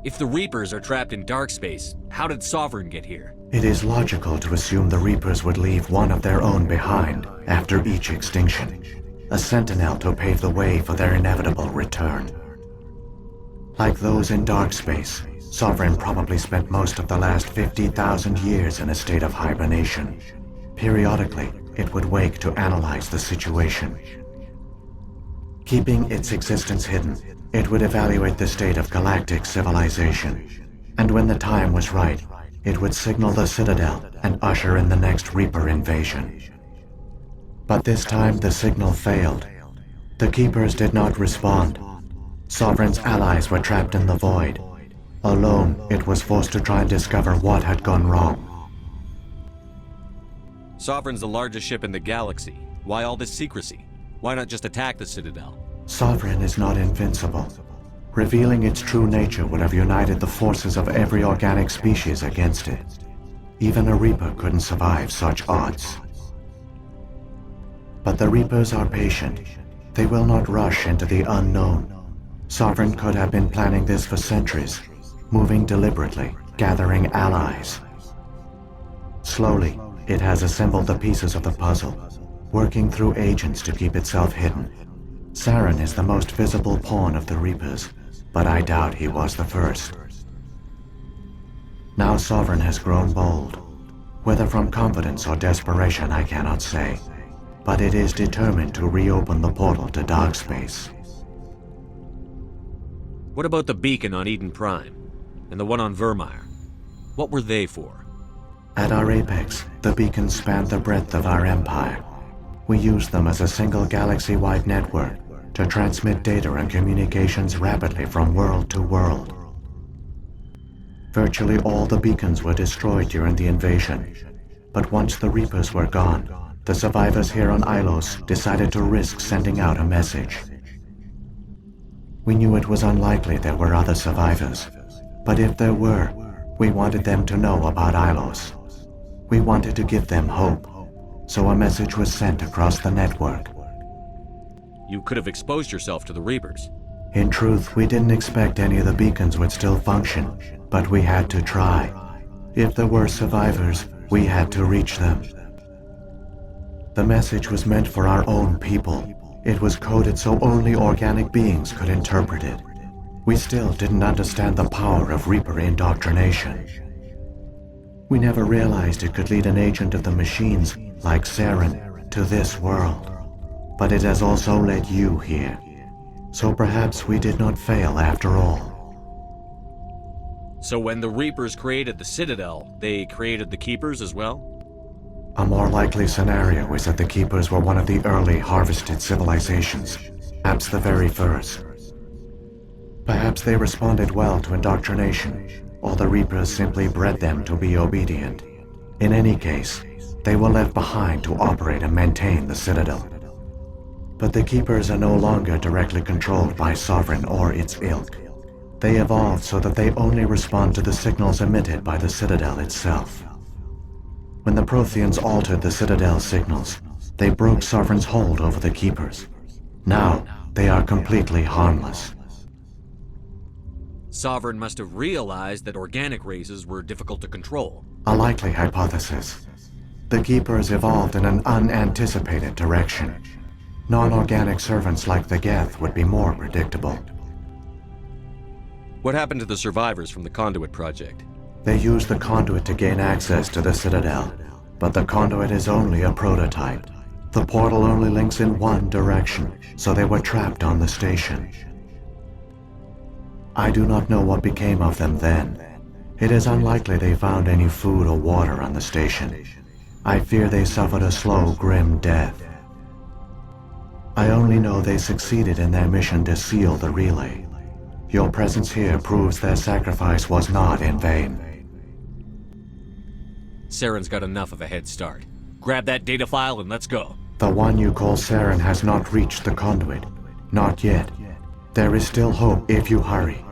If the Reapers are trapped in dark space, how did Sovereign get here? It is logical to assume the Reapers would leave one of their own behind after each extinction, a sentinel to pave the way for their inevitable return. Like those in dark space, Sovereign probably spent most of the last 50,000 years in a state of hibernation. Periodically, it would wake to analyze the situation. Keeping its existence hidden, it would evaluate the state of galactic civilization. And when the time was right, it would signal the Citadel and usher in the next Reaper invasion. But this time the signal failed. The Keepers did not respond. Sovereign's allies were trapped in the void. Alone, it was forced to try and discover what had gone wrong. Sovereign's the largest ship in the galaxy. Why all this secrecy? Why not just attack the Citadel? Sovereign is not invincible. Revealing its true nature would have united the forces of every organic species against it. Even a Reaper couldn't survive such odds. But the Reapers are patient. They will not rush into the unknown. Sovereign could have been planning this for centuries, moving deliberately, gathering allies. Slowly, it has assembled the pieces of the puzzle, working through agents to keep itself hidden. Saren is the most visible pawn of the Reapers, but I doubt he was the first. Now Sovereign has grown bold. Whether from confidence or desperation, I cannot say, but it is determined to reopen the portal to dark space. What about the beacon on Eden Prime? And the one on Vermeer? What were they for? At our apex, the beacons spanned the breadth of our empire. We used them as a single galaxy-wide network to transmit data and communications rapidly from world to world. Virtually all the beacons were destroyed during the invasion, but once the Reapers were gone, the survivors here on Ilos decided to risk sending out a message. We knew it was unlikely there were other survivors, but if there were, we wanted them to know about Ilos. We wanted to give them hope, so a message was sent across the network. You could have exposed yourself to the Reapers. In truth, we didn't expect any of the beacons would still function, but we had to try. If there were survivors, we had to reach them. The message was meant for our own people. It was coded so only organic beings could interpret it. We still didn't understand the power of Reaper indoctrination. We never realized it could lead an agent of the machines, like Saren, to this world. But it has also led you here. So perhaps we did not fail after all. So when the Reapers created the Citadel, they created the Keepers as well? A more likely scenario is that the Keepers were one of the early harvested civilizations, perhaps the very first. Perhaps they responded well to indoctrination, or the Reapers simply bred them to be obedient. In any case, they were left behind to operate and maintain the Citadel. But the Keepers are no longer directly controlled by Sovereign or its ilk. They evolved so that they only respond to the signals emitted by the Citadel itself. When the Protheons altered the Citadel's signals, they broke Sovereign's hold over the Keepers. Now, they are completely harmless. Sovereign must have realized that organic races were difficult to control. A likely hypothesis. The Keepers evolved in an unanticipated direction. Non-organic servants like the Geth would be more predictable. What happened to the survivors from the Conduit project? They used the Conduit to gain access to the Citadel, but the Conduit is only a prototype. The portal only links in one direction, so they were trapped on the station. I do not know what became of them then. It is unlikely they found any food or water on the station. I fear they suffered a slow, grim death. I only know they succeeded in their mission to seal the relay. Your presence here proves their sacrifice was not in vain. Saren's got enough of a head start. Grab that data file and let's go. The one you call Saren has not reached the Conduit. Not yet. There is still hope if you hurry.